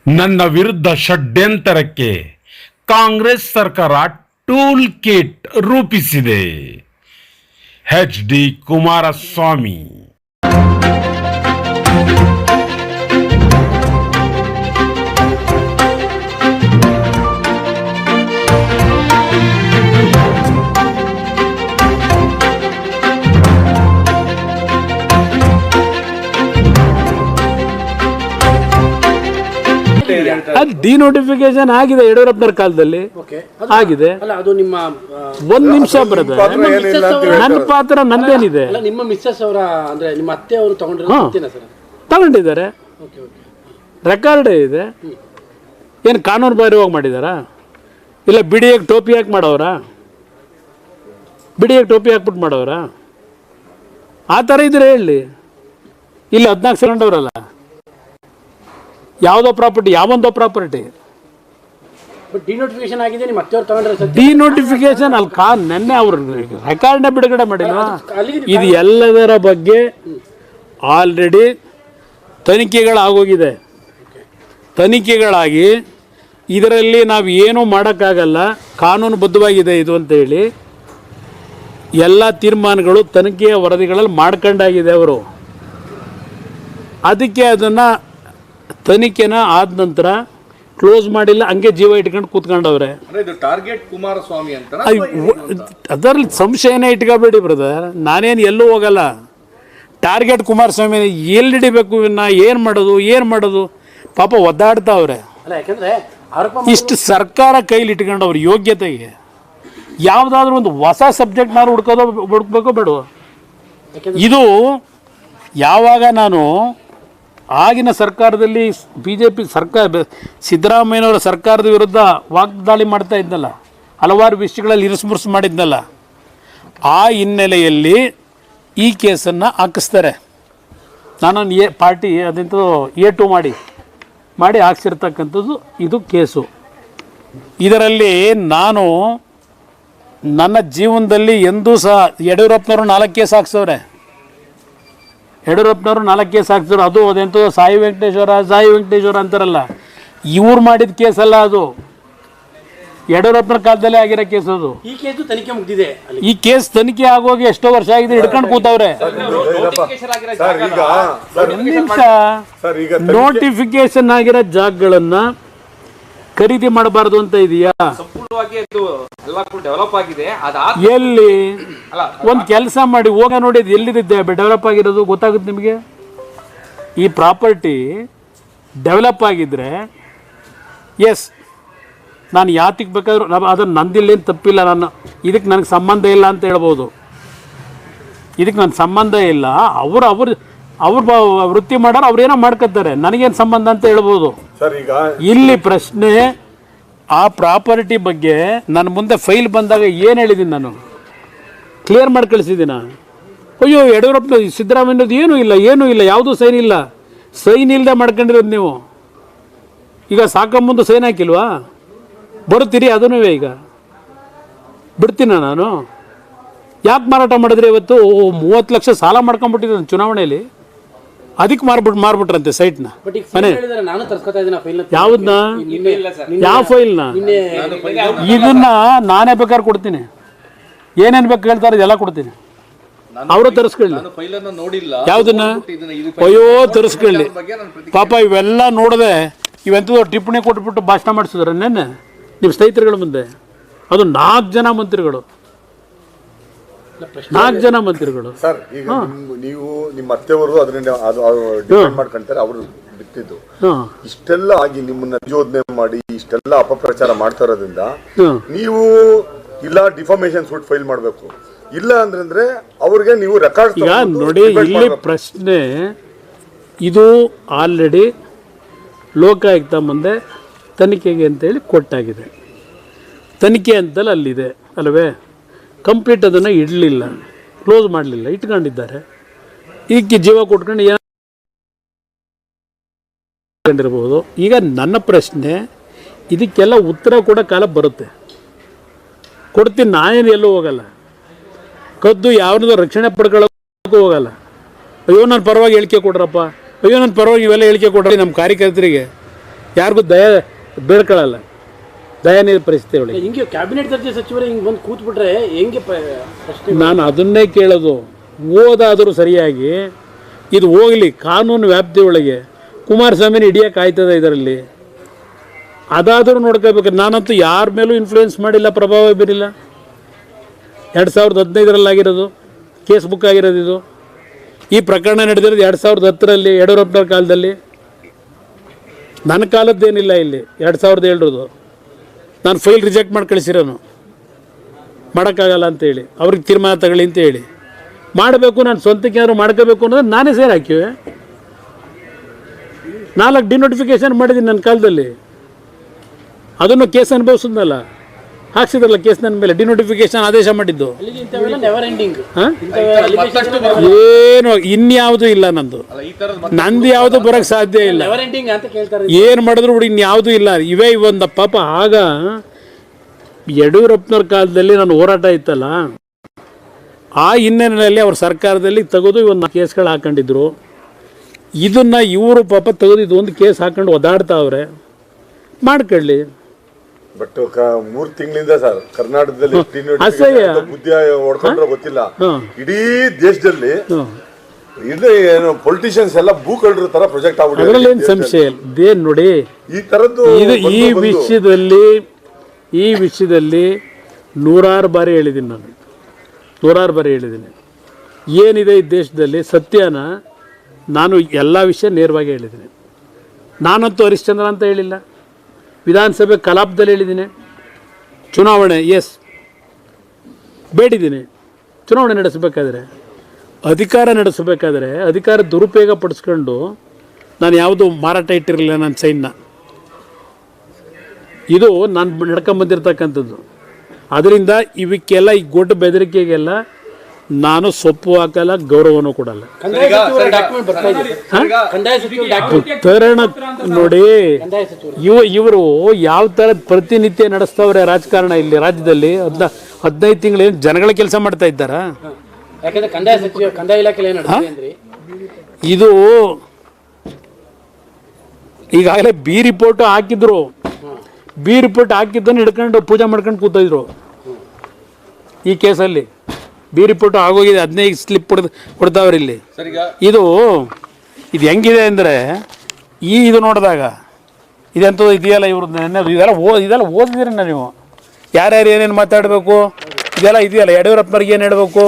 ನನ್ನ ವಿರುದ್ಧ ಷಡ್ಯಂತರಕ್ಕೆ ಕಾಂಗ್ರೆಸ್ ಸರ್ಕಾರ ಟೂಲ್ ಕಿಟ್ ರೂಪಿಸಿದೆ. ಎಚ್.ಡಿ. ಕುಮಾರಸ್ವಾಮಿ. ಅದು ಡಿನೋಟಿಫಿಕೇಶನ್ ಆಗಿದೆ ಯಡಿಯೂರಪ್ಪನವ್ರ ಕಾಲದಲ್ಲಿ ಆಗಿದೆ. ಒಂದ್ ನಿಮಿಷ ಬರುತ್ತೆ, ನನ್ನ ಪಾತ್ರ ನಂದೇನಿದೆ. ನಿಮ್ಮ ಮಿಸ್ಸಸ್ ಅವರ ಅಂದ್ರೆ ನಿಮ್ಮ ಅತ್ತೆ ಅವರು ತಗೊಂಡಿದ್ದಾರೆ, ರೆಕಾರ್ಡೇ ಇದೆ. ಏನು ಕಾನೂನು ಬಾಹಿರವಾಗಿ ಮಾಡಿದಾರಾ? ಇಲ್ಲ ಬಿಡಿಯಾಗಿ ಟೋಪಿ ಹಾಕಿ ಮಾಡೋರ? ಬಿಡಿಯಾಗಿ ಟೋಪಿ ಹಾಕ್ಬಿಟ್ಟು ಮಾಡೋರ? ಆ ಥರ ಇದ್ರೆ ಹೇಳಿ. ಇಲ್ಲ 14 ಸೆಕೆಂಡವ್ರಲ್ಲ, ಯಾವುದೋ ಪ್ರಾಪರ್ಟಿ, ಯಾವೊಂದೋ ಪ್ರಾಪರ್ಟಿ ಡಿನೋಟಿಫಿಕೇಶನ್ ಆಗಿದೆ. ನಿಮ್ಮ ಅತ್ತೆಯವರು ತಗೊಂಡ್ರೆ ಡಿನೋಟಿಫಿಕೇಶನ್ ಅಲ್ಲಿ ನೆನ್ನೆ ಅವರು ರೆಕಾರ್ಡ್ನ ಬಿಡುಗಡೆ ಮಾಡಿಲ್ಲ. ಇದು ಎಲ್ಲದರ ಬಗ್ಗೆ ಆಲ್ರೆಡಿ ತನಿಖೆಗಳಾಗೋಗಿದೆ. ತನಿಖೆಗಳಾಗಿ ಇದರಲ್ಲಿ ನಾವು ಏನೂ ಮಾಡೋಕ್ಕಾಗಲ್ಲ, ಕಾನೂನುಬದ್ಧವಾಗಿದೆ ಇದು ಅಂತೇಳಿ ಎಲ್ಲ ತೀರ್ಮಾನಗಳು ತನಿಖೆಯ ವರದಿಗಳಲ್ಲಿ ಮಾಡ್ಕೊಂಡಾಗಿದೆ ಅವರು. ಅದಕ್ಕೆ ಅದನ್ನು ತನಿಖೆನ ಆದ ನಂತರ ಕ್ಲೋಸ್ ಮಾಡಿಲ್ಲ, ಹಂಗೆ ಜೀವ ಇಟ್ಕೊಂಡು ಕೂತ್ಕೊಂಡವ್ರೆ. ಟಾರ್ಗೆಟ್ ಕುಮಾರಸ್ವಾಮಿ ಅಂತ ಅದರಲ್ಲಿ ಸಂಶಯನೇ ಇಟ್ಕೋಬೇಡಿ ಬ್ರದರ್, ನಾನೇನು ಎಲ್ಲೂ ಹೋಗಲ್ಲ. ಟಾರ್ಗೆಟ್ ಕುಮಾರಸ್ವಾಮಿ ಎಲ್ಲಿ ಹಿಡಿಬೇಕು, ಏನು ಮಾಡೋದು ಪಾಪ ಒದ್ದಾಡ್ತಾವ್ರೆ. ಇಷ್ಟು ಸರ್ಕಾರ ಕೈಲಿ ಇಟ್ಕೊಂಡವ್ರ ಯೋಗ್ಯತೆಗೆ ಯಾವುದಾದ್ರೂ ಒಂದು ಹೊಸ ಸಬ್ಜೆಕ್ಟ್ನಾದ್ರು ಹುಡುಕ್ಬೇಕೋ ಬೇಡವೋ? ಇದು ಯಾವಾಗ ನಾನು ಆಗಿನ ಸರ್ಕಾರದಲ್ಲಿ BJP ಸರ್ಕಾರ ಸಿದ್ದರಾಮಯ್ಯನವರ ಸರ್ಕಾರದ ವಿರುದ್ಧ ವಾಗ್ದಾಳಿ ಮಾಡ್ತಾ ಇದ್ದಲ್ಲ, ಹಲವಾರು ವಿಷಯಗಳಲ್ಲಿ ಇರಿಸುಮುರುಸು ಮಾಡಿದ್ನಲ್ಲ, ಆ ಹಿನ್ನೆಲೆಯಲ್ಲಿ ಈ ಕೇಸನ್ನು ಹಾಕಿಸ್ತಾರೆ. ನಾನೊಂದು ಪಾರ್ಟಿ ಅದಂಥದ್ದು A2 ಮಾಡಿ ಹಾಕ್ಸಿರ್ತಕ್ಕಂಥದ್ದು ಇದು ಕೇಸು. ಇದರಲ್ಲಿ ನಾನು ನನ್ನ ಜೀವನದಲ್ಲಿ ಎಂದೂ ಸಹ ಯಡಿಯೂರಪ್ಪನವರು 4 ಕೇಸ್ ಹಾಕ್ಸವ್ರೆ. ಯಡಿಯೂರಪ್ಪನವರು 4 ಕೇಸ್ ಹಾಕ್ಸಿದ್ರು. ಅದು ಅದೆಂತೋ ಸಾಯಿ ವೆಂಕಟೇಶ್ವರ ಅಂತಾರಲ್ಲ, ಇವ್ರು ಮಾಡಿದ ಕೇಸಲ್ಲ ಅದು, ಯಡಿಯೂರಪ್ಪನ ಕಾಲದಲ್ಲೇ ಆಗಿರೋ ಕೇಸ್ ಅದು. ಈ ಕೇಸು ತನಿಖೆ ಮುಗಿದಿದೆ. ಈ ಕೇಸ್ ತನಿಖೆ ಆಗೋಗಿ ಎಷ್ಟೋ ವರ್ಷ ಆಗಿದೆ, ಹಿಡ್ಕೊಂಡು ಕೂತವ್ರೆ. ನಿಮಿಷ ನೋಟಿಫಿಕೇಶನ್ ಆಗಿರೋ ಜಾಗಗಳನ್ನ ಖರೀದಿ ಮಾಡಬಾರ್ದು ಅಂತ ಇದೆಯಾ? ಎಲ್ಲಿ ಒಂದು ಕೆಲಸ ಮಾಡಿ ಹೋಗ ನೋಡಿ, ಎಲ್ಲಿದೆ ಡೆವಲಪ್ ಆಗಿರೋದು ಗೊತ್ತಾಗುತ್ತೆ ನಿಮಗೆ. ಈ ಪ್ರಾಪರ್ಟಿ ಡೆವಲಪ್ ಆಗಿದ್ರೆ ಎಸ್, ನಾನು ಯಾತಿಗೆ ಬೇಕಾದ್ರೂ ಅದನ್ನು ನಂದಿಲ್ಲೇನು ತಪ್ಪಿಲ್ಲ, ಇದಕ್ಕೆ ನನಗೆ ಸಂಬಂಧ ಇಲ್ಲ ಅಂತ ಹೇಳ್ಬೋದು. ಇದಕ್ಕೆ ನನ್ನ ಸಂಬಂಧ ಇಲ್ಲ, ಅವ್ರು ವೃತ್ತಿ ಮಾಡೋರು ಅವ್ರೇನೋ ಮಾಡ್ಕೊತಾರೆ, ನನಗೇನು ಸಂಬಂಧ ಅಂತ ಹೇಳ್ಬೋದು. ಇಲ್ಲಿ ಪ್ರಶ್ನೆ ಆ ಪ್ರಾಪರ್ಟಿ ಬಗ್ಗೆ ನನ್ನ ಮುಂದೆ ಫೈಲ್ ಬಂದಾಗ ಏನು ಹೇಳಿದ್ದೀನಿ, ನಾನು ಕ್ಲಿಯರ್ ಮಾಡಿ ಕಳಿಸಿದ್ದೀನ. ಅಯ್ಯೋ ಯಡಿಯೂರಪ್ಪನ ಸಿದ್ದರಾಮಯ್ಯನದು ಏನೂ ಇಲ್ಲ, ಯಾವುದೂ ಸೈನ್ ಇಲ್ಲ, ಸೈನ್ ಇಲ್ಲದೆ ಮಾಡ್ಕೊಂಡಿರೋದು ನೀವು. ಈಗ ಸಾಕಂಬಂದು ಸೈನ್ ಹಾಕಿಲ್ವಾ? ಬರುತ್ತೀರಿ ಅದನ್ನೂ ಈಗ ಬಿಡ್ತೀನ ನಾನು. ಯಾಕೆ ಮಾರಾಟ ಮಾಡಿದ್ರೆ ಇವತ್ತು 30 ಲಕ್ಷ ಸಾಲ ಮಾಡ್ಕೊಂಡ್ಬಿಟ್ಟಿದ್ದೆ ಚುನಾವಣೆಯಲ್ಲಿ, ಅದಕ್ಕೆ ಮಾರ್ಬಿಟ್ರಂತೆ ಸೈಟ್ನ. ಮನೆ ಯಾವ್ದನ್ನ, ಯಾವ ಫೈಲ್ನ? ಇದನ್ನ ನಾನೇ ಬೇಕಾದ್ರೆ ಕೊಡ್ತೀನಿ, ಏನೇನು ಬೇಕು ಹೇಳ್ತಾರೆ ಎಲ್ಲ ಕೊಡ್ತೀನಿ, ಅವರು ತರಿಸ್ಕೊಳ್ಳಿ. ಯಾವುದನ್ನ? ಅಯ್ಯೋ ತರಿಸ್ಕೊಳ್ಳಿ ಪಾಪ. ಇವೆಲ್ಲ ನೋಡದೆ ಇವೆಂಥದ್ದು ಟಿಪ್ಪಣಿ ಕೊಟ್ಬಿಟ್ಟು ಭಾಷಣ ಮಾಡಿಸಿದ್ರೆ ನೆನ್ನೆ ನಿಮ್ಮ ಸ್ನೇಹಿತರುಗಳ ಮುಂದೆ. ಅದು 4 ಜನ ಮಂತ್ರಿಗಳು. ಸರ್, ಈಗ ನೀವು ನಿಮ್ಮ ಅತ್ತೆಯವರು ಅದನ್ನ ಡಿಪೆಂಡ್ ಮಾಡ್ಕೊಂತಾರೆ, ಅವರು ಬಿತ್ತಿದ್ದು ಇಷ್ಟೆಲ್ಲ ಆಗಿ ನಿಮ್ಮನ್ನ ಯೋಜನೆ ಮಾಡಿ ಇಷ್ಟೆಲ್ಲ ಅಪಪ್ರಚಾರ ಮಾಡ್ತಾ ಇರೋದ್ರಿಂದ ನೀವು ಇಲ್ಲ ಡಿಫಾಮೇಶನ್ ಸೂಟ್ ಫೈಲ್ ಮಾಡಬೇಕು, ಇಲ್ಲ ಅಂದ್ರೆ ಅವ್ರಿಗೆ ನೀವು ರೆಕಾರ್ಡ್. ಈಗ ನೋಡಿ, ಇಲ್ಲಿ ಪ್ರಶ್ನೆ ಇದು ಆಲ್ರೆಡಿ ಲೋಕಾಯುಕ್ತ ಮುಂದೆ ತನಿಖೆಗೆ ಅಂತೇಳಿ ಕೊಟ್ಟಾಗಿದೆ. ತನಿಖೆ ಅಂತಲೇ ಅಲ್ಲಿದೆ ಅಲ್ವೇ? ಕಂಪ್ಲೀಟ್ ಅದನ್ನು ಇಡಲಿಲ್ಲ, ಕ್ಲೋಸ್ ಮಾಡಲಿಲ್ಲ, ಇಟ್ಕೊಂಡಿದ್ದಾರೆ. ಇದಕ್ಕೆ ಜೀವ ಕೊಟ್ಕೊಂಡು ಏನಿರ್ಬೋದು. ಈಗ ನನ್ನ ಪ್ರಶ್ನೆ, ಇದಕ್ಕೆಲ್ಲ ಉತ್ತರ ಕೊಡೋ ಕಾಲ ಬರುತ್ತೆ, ಕೊಡ್ತೀನಿ. ನಾನೇನು ಎಲ್ಲೂ ಹೋಗಲ್ಲ, ಕದ್ದು ಯಾವನದು ರಕ್ಷಣೆ ಪಡ್ಕೊಳ್ಳೋಕ್ಕೂ ಹೋಗಲ್ಲ. ಅಯ್ಯೋ ನನ್ನ ಪರವಾಗಿ ಹೇಳಿಕೆ ಕೊಡ್ರಪ್ಪ, ಅಯ್ಯೋ ನನ್ನ ಪರವಾಗಿ ಇವೆಲ್ಲ ಹೇಳಿಕೆ ಕೊಡ್ರಿ ನಮ್ಮ ಕಾರ್ಯಕರ್ತರಿಗೆ. ಯಾರಿಗೂ ಬೇಡ್ಕೊಳ್ಳಲ್ಲ, ದಯನೀಯ ಪರಿಸ್ಥಿತಿ ಒಳಗೆ. ಹಿಂಗೆ ಕ್ಯಾಬಿನೆಟ್ ದರ್ಜೆ ಸಚಿವರು ಹಿಂಗೆ ಬಂದು ಕೂತ್ಬಿಟ್ರೆ ಹೆಂಗೆ ಪ್ರಶ್ನೆ? ನಾನು ಅದನ್ನೇ ಕೇಳೋದು, ಓದಾದರೂ ಸರಿಯಾಗಿ ಇದು ಹೋಗಲಿ ಕಾನೂನು ವ್ಯಾಪ್ತಿ ಒಳಗೆ. ಕುಮಾರಸ್ವಾಮಿನ ಹಿಡಿಯೋಕೆ ಆಯ್ತದೆ ಇದರಲ್ಲಿ, ಅದಾದರೂ ನೋಡ್ಕೋಬೇಕು. ನಾನಂತೂ ಯಾರ ಮೇಲೂ ಇನ್ಫ್ಲೂಯೆನ್ಸ್ ಮಾಡಿಲ್ಲ, ಪ್ರಭಾವ ಬೀರಿಲ್ಲ. 2015 ಕೇಸ್ ಬುಕ್ ಆಗಿರೋದು ಇದು. ಈ ಪ್ರಕರಣ ನಡೆದಿರೋದು 2010 ಯಡಿಯೂರಪ್ಪನವ್ರ ಕಾಲದಲ್ಲಿ. ನನ್ನ ಕಾಲದ್ದೇನಿಲ್ಲ ಇಲ್ಲಿ 2007. ನಾನು ಫೈಲ್ ರಿಜೆಕ್ಟ್ ಮಾಡಿ ಕಳಿಸಿರೋನು, ಮಾಡೋಕ್ಕಾಗಲ್ಲ ಅಂತೇಳಿ, ಅವ್ರಿಗೆ ತೀರ್ಮಾನ ತಗೊಳ್ಳಿ ಅಂತ ಹೇಳಿ. ಮಾಡಬೇಕು, ನಾನು ಸ್ವಂತಕ್ಕೆ ಏನಾದ್ರು ಮಾಡ್ಕೋಬೇಕು ಅನ್ನೋದು ನಾನೇ ಸೇರಿ ಹಾಕಿವೆ. 4 ಡಿನೋಟಿಫಿಕೇಶನ್ ಮಾಡಿದ್ದೀನಿ ನನ್ನ ಕಾಲದಲ್ಲಿ. ಅದನ್ನು ಕೇಸ್ ಅನುಭವಿಸಿದ್ನಲ್ಲ, ಹಾಕ್ಸಿದ್ರಲ್ಲ ಕೇಸ್ ನನ್ನ ಮೇಲೆ, ಡಿನೋಟಿಫಿಕೇಶನ್ ಆದೇಶ ಮಾಡಿದ್ದು. Never ending. ಏನು ಇನ್ಯಾವುದೂ ಇಲ್ಲ ನಂದು ಯಾವುದು ಬರೋಕ್ಕೆ ಸಾಧ್ಯ ಇಲ್ಲ. ನೆವರ್ ಎಂಡಿಂಗ್ ಅಂತ ಕೇಳ್ತಾರೆ. ಏನು ಮಾಡಿದ್ರು ಬಿಡಿ, ಇನ್ಯಾವುದೂ ಇಲ್ಲ. ಇವೇ ಒಂದು ಪಾಪ. ಆಗ ಯಡಿಯೂರಪ್ಪನವ್ರ ಕಾಲದಲ್ಲಿ ನಾನು ಹೋರಾಟ ಇತ್ತಲ್ಲ, ಆ ಹಿನ್ನೆಲೆಯಲ್ಲಿ ಅವ್ರ ಸರ್ಕಾರದಲ್ಲಿ ತೆಗೆದು ಒಂದು ಕೇಸ್ಗಳು ಹಾಕೊಂಡಿದ್ರು. ಇದನ್ನು ಇವರು ಪಾಪ ತೆಗೆದು ಇದೊಂದು ಕೇಸ್ ಹಾಕೊಂಡು ಒದಾಡ್ತಾವ್ರೆ. ಮಾಡ್ಕೊಳ್ಳಿ. ಬಟ್ 3 ತಿಂಗಳಿಂದ ಸರ್ ಕರ್ನಾಟಕದಲ್ಲಿ ಅಸಹ್ಯ ಬುದ್ಧಿ ಹೊಡ್ಕೊಂಡ್ರೆ ಗೊತ್ತಿಲ್ಲ, ಇಡೀ ದೇಶದಲ್ಲಿ ಇದು ಏನು ಪೊಲಿಟಿಷಿಯನ್ಸ್ ಎಲ್ಲ ಭೂಕಳ್ಳರ ತರ ಪ್ರೊಜೆಕ್ಟ್ ಆಗ್ಬಿಟ್ಟು ಅದರಲ್ಲಿ ಏನು ಸಂಶಯ ಇಲ್ಲ. ನೋಡಿ, ಈ ತರದ್ದು ಇದು ಈ ವಿಷಯದಲ್ಲಿ 100 ಬಾರಿ ಹೇಳಿದ್ದೀನಿ ನಾನು, 100 ಬಾರಿ ಹೇಳಿದ್ದೀನಿ. ಏನಿದೆ ಈ ದೇಶದಲ್ಲಿ ಸತ್ಯನ ನಾನು ಎಲ್ಲ ವಿಷಯ ನೇರವಾಗಿ ಹೇಳಿದ್ದೀನಿ. ನಾನಂತೂ ಹರಿಶ್ಚಂದ್ರ ಅಂತ ಹೇಳಿಲ್ಲ, ವಿಧಾನಸಭೆ ಕಲಾಪದಲ್ಲಿ ಹೇಳಿದ್ದೀನಿ. ಚುನಾವಣೆ ಬೇಡಿದ್ದೀನಿ. ಚುನಾವಣೆ ನಡೆಸಬೇಕಾದ್ರೆ, ಅಧಿಕಾರ ದುರುಪಯೋಗ ಪಡಿಸ್ಕೊಂಡು ನಾನು ಯಾವುದು ಮಾರಾಟ ಇಟ್ಟಿರಲಿಲ್ಲ ನನ್ನ ಸೈನ್ನ. ಇದು ನಾನು ನಡ್ಕೊಂಬಂದಿರ್ತಕ್ಕಂಥದ್ದು. ಅದರಿಂದ ಇವಕ್ಕೆಲ್ಲ ಈ ಗೊಡ್ಡ ಬೆದರಿಕೆಗೆಲ್ಲ ನಾನು ಸೊಪ್ಪು ಹಾಕಲ್ಲ, ಗೌರವನೂ ಕೊಡಲ್ಲ. ತರಣ ನೋಡಿ, ಇವರು ಯಾವ ಥರದ ಪ್ರತಿನಿತ್ಯ ನಡೆಸ್ತವ್ರೆ ರಾಜಕಾರಣ ಇಲ್ಲಿ ರಾಜ್ಯದಲ್ಲಿ. 15 ತಿಂಗಳು ಜನಗಳ ಕೆಲಸ ಮಾಡ್ತಾ ಇದ್ದಾರಾ? ಯಾಕಂದ್ರೆ ಕಂದಾಯ ಇಲಾಖೆ ಇದು ಈಗಾಗಲೇ ಬಿ ರಿಪೋರ್ಟ್ ಹಾಕಿದ್ರು. ಬಿ ರಿಪೋರ್ಟ್ ಹಾಕಿದ್ದನ್ನು ಹಿಡ್ಕೊಂಡು ಪೂಜೆ ಮಾಡ್ಕೊಂಡು ಕೂತಿದ್ರು. ಈ ಕೇಸಲ್ಲಿ ಬಿ ರಿಪೋರ್ಟ್ ಆಗೋಗಿದೆ, 15 ಸ್ಲಿಪ್ ಕೊಡ್ತಾವ್ರಿ ಇಲ್ಲಿ. ಇದು ಹೆಂಗಿದೆ ಅಂದರೆ, ಇದು ನೋಡಿದಾಗ ಇದೆಂಥದ್ದು ಇದೆಯಲ್ಲ, ಇವ್ರದ್ದು ಇದೆಲ್ಲ ಓದಿದ್ರಿ ನೀವು. ಯಾರ್ಯಾರು ಏನೇನು ಮಾತಾಡಬೇಕು ಇದೆಲ್ಲ ಇದೆಯಲ್ಲ, ಯಡಿಯೂರಪ್ಪನವ್ರಿಗೆ ಏನು ಹೇಳಬೇಕು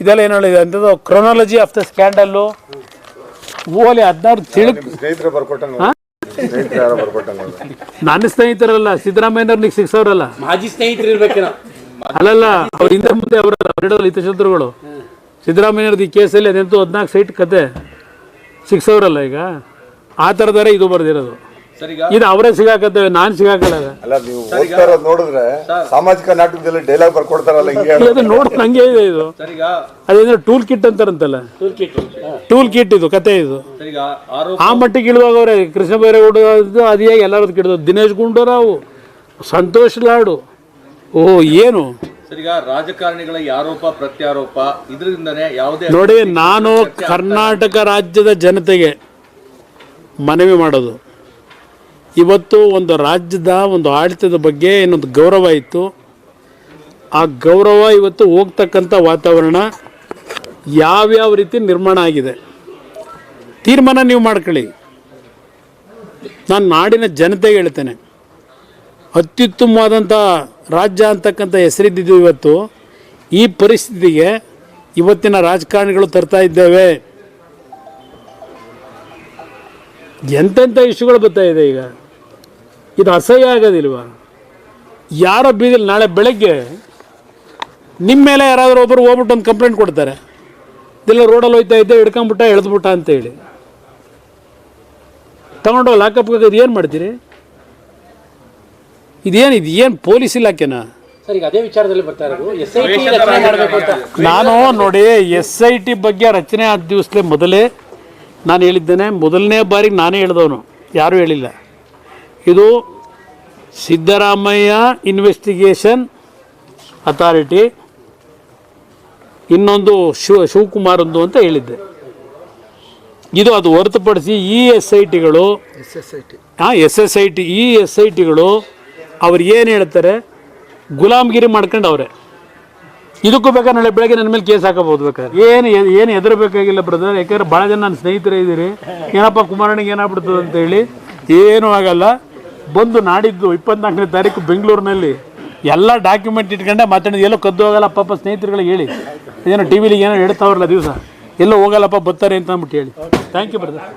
ಇದೆಲ್ಲ ಏನು ಹೇಳಿದೆ ಅಂಥದ್ದು ಕ್ರೊನಾಲಜಿ ಆಫ್ ದ ಸ್ಕ್ಯಾಂಡಲ್ಲು. ಓಲಿ 16 ಸ್ನೇಹಿತರು ಬರ್ಕೊಟ್ಟಂಗ, ನನ್ನ ಸ್ನೇಹಿತರಲ್ಲ, ಸಿದ್ದರಾಮಯ್ಯನವ್ರಿಗೆ ಸಿಕ್ಸವ್ರಲ್ಲ, ಮಾಜಿ ಸ್ನೇಹಿತರು ಇರ್ಬೇಕೇನೋ. ಅಲ್ಲಲ್ಲ, ಅವ್ರ ಹಿಂದೆ ಮುಂದೆ ಅವರ ಹಿತಶತ್ರುಗಳು. ಸಿದ್ದರಾಮಯ್ಯವ್ರದ್ದು ಈ ಕೇಸಲ್ಲಿ ಅದೆಂತೂ 14 ಸೈಟ್ ಕತೆ ಸಿಕ್ಸವ್ರಲ್ಲ. ಈಗ ಆ ಥರದಾರೆ ಇದು ಬರ್ದಿರೋದು. ಇದು ಅವರೇ ಸಿಗಾಕತ್ತೇವೆ, ನಾನು ಸಿಗಾಕಲ್ಲ. ಅಲ್ಲ, ನೀವು ಓದ್ತಾ ಇರೋದು ನೋಡಿದ್ರೆ ಸಾಮಾಜಿಕ ನಾಟಕದಲ್ಲಿ ಡೈಲಾಗ್ ಬರ್ಕೊಡ್ತಾರಲ್ಲ, ಅದು ನೋಡೋದು ಹಂಗೆ ಇದೆ. ಇದು ಅದೇನೋ ಟೂಲ್ ಕಿಟ್ ಅಂತಾರಂತಲ್ಲ, ಟೂಲ್ ಕಿಟ್ ಇದು ಕತೆ. ಇದು ಆ ಮಟ್ಟಿಗೆ ಇಳುವಾಗ ಅವ್ರೆ. ಕೃಷ್ಣ ಬೈರೇಗೌಡ ಅದೇ ಎಲ್ಲರದ್ದು ಕಿಡ್ದು, ದಿನೇಶ್ ಗುಂಡೂರಾವ್, ಸಂತೋಷ್ ಲಾಡು. ಏನು ರಾಜಕಾರಣಿಗಳ ಆರೋಪ ಪ್ರತ್ಯಾರೋಪ ಇದರಿಂದನೇ ಯಾವುದೇ ನೋಡಿ, ನಾನು ಕರ್ನಾಟಕ ರಾಜ್ಯದ ಜನತೆಗೆ ಮನವಿ ಮಾಡೋದು, ಇವತ್ತು ಒಂದು ರಾಜ್ಯದ ಒಂದು ಆಡಳಿತದ ಬಗ್ಗೆ ಏನೊಂದು ಗೌರವ ಇತ್ತು, ಆ ಗೌರವ ಇವತ್ತು ಹೋಗ್ತಕ್ಕಂಥ ವಾತಾವರಣ ಯಾವ್ಯಾವ ರೀತಿ ನಿರ್ಮಾಣ ಆಗಿದೆ. ತೀರ್ಮಾನ ನೀವು ಮಾಡ್ಕೊಳ್ಳಿ. ನಾನು ನಾಡಿನ ಜನತೆಗೆ ಹೇಳ್ತೇನೆ, ಅತ್ಯುತ್ತಮವಾದಂಥ ರಾಜ್ಯ ಅಂತಕ್ಕಂಥ ಹೆಸರಿದ್ದು ಇವತ್ತು ಈ ಪರಿಸ್ಥಿತಿಗೆ ಇವತ್ತಿನ ರಾಜಕಾರಣಿಗಳು ತರ್ತಾ ಇದ್ದೇವೆ. ಎಂತೆಂಥ ಇಶ್ಯೂಗಳು ಬರ್ತಾ ಇದೆ ಈಗ. ಇದು ಅಸಹ್ಯ ಆಗೋದಿಲ್ವ? ಯಾರೋ ಬೀದಿಲಿ ನಾಳೆ ಬೆಳಗ್ಗೆ ನಿಮ್ಮ ಮೇಲೆ ಯಾರಾದರೂ ಒಬ್ಬರು ಹೋಗ್ಬಿಟ್ಟು ಒಂದು ಕಂಪ್ಲೇಂಟ್ ಕೊಡ್ತಾರೆ, ಇದೆಲ್ಲ ರೋಡಲ್ಲಿ ಹೋಗ್ತಾ ಇದ್ದೆ ಹಿಡ್ಕೊಂಬಿಟ್ಟ ಎಳೆದ್ಬಿಟ್ಟ ಅಂತೇಳಿ ತಗೊಂಡು ಲಾಕಪ್ಗೆ ಏನು ಮಾಡ್ತೀರಿ? ಇದೇನು ಪೊಲೀಸ್ ಇಲಾಖೆನಾ? ಅದೇ ವಿಚಾರದಲ್ಲಿ ಬರ್ತಾ ಇರೋದು SIT ರಚನೆ ಮಾಡಬೇಕು ಅಂತ. ನಾನು ನೋಡಿ, SIT ಬಗ್ಗೆ ರಚನೆ ಆದ ದಿವಸಲೇ ಮೊದಲೇ ನಾನು ಹೇಳಿದ್ದೇನೆ. ಮೊದಲನೇ ಬಾರಿಗೆ ನಾನೇ ಹೇಳಿದವನು, ಯಾರೂ ಹೇಳಿಲ್ಲ. ಇದು ಸಿದ್ದರಾಮಯ್ಯ ಇನ್ವೆಸ್ಟಿಗೇಷನ್ ಅಥಾರಿಟಿ, ಇನ್ನೊಂದು ಶಿವಕುಮಾರಂದು ಅಂತ ಹೇಳಿದ್ದೆ. ಇದು ಅದು ಹೊರತುಪಡಿಸಿ ಈ SITಗಳು SSIT ಈ SITಗಳು ಅವ್ರು ಏನು ಹೇಳ್ತಾರೆ ಗುಲಾಮ್ಗಿರಿ ಮಾಡ್ಕೊಂಡು ಅವ್ರೆ. ಇದಕ್ಕೂ ಬೇಕಾದ್ರೆ ನಾಳೆ ಬೆಳಗ್ಗೆ ನನ್ನ ಮೇಲೆ ಕೇಸ್ ಹಾಕಬಹುದು ಬೇಕಾದ್ರೆ. ಏನು ಹೆದರಬೇಕಾಗಿಲ್ಲ ಬ್ರದರ್, ಯಾಕಂದ್ರೆ ಭಾಳ ಜನ ನನ್ನ ಸ್ನೇಹಿತರೇ ಇದ್ದೀರಿ. ಏನಪ್ಪ ಕುಮಾರಣ್ಣಗೆ ಏನಾಗ್ಬಿಡ್ತದೆ ಅಂತೇಳಿ ಏನೂ ಆಗಲ್ಲ. ಬಂದು ನಾಡಿದ್ದು 24ನೇ ತಾರೀಕು ಬೆಂಗಳೂರಿನಲ್ಲಿ ಎಲ್ಲ ಡಾಕ್ಯುಮೆಂಟ್ ಇಟ್ಕೊಂಡೆ ಮಾತಾಡಿದ್ದು. ಎಲ್ಲೋ ಕದ್ದು ಹೋಗಲ್ಲ ಪಾಪ ಸ್ನೇಹಿತರುಗಳಿಗೆ ಹೇಳಿ, ಏನೋ ಟಿ ವಿಲಿ ಏನೋ ಹೇಳ್ತಾವ್ರಲ್ಲ ದಿವಸ, ಎಲ್ಲೋ ಹೋಗಲ್ಲಪ್ಪ ಬರ್ತಾರೆ ಅಂತ ಅಂದ್ಬಿಟ್ಟು ಹೇಳಿ. Thank you brother.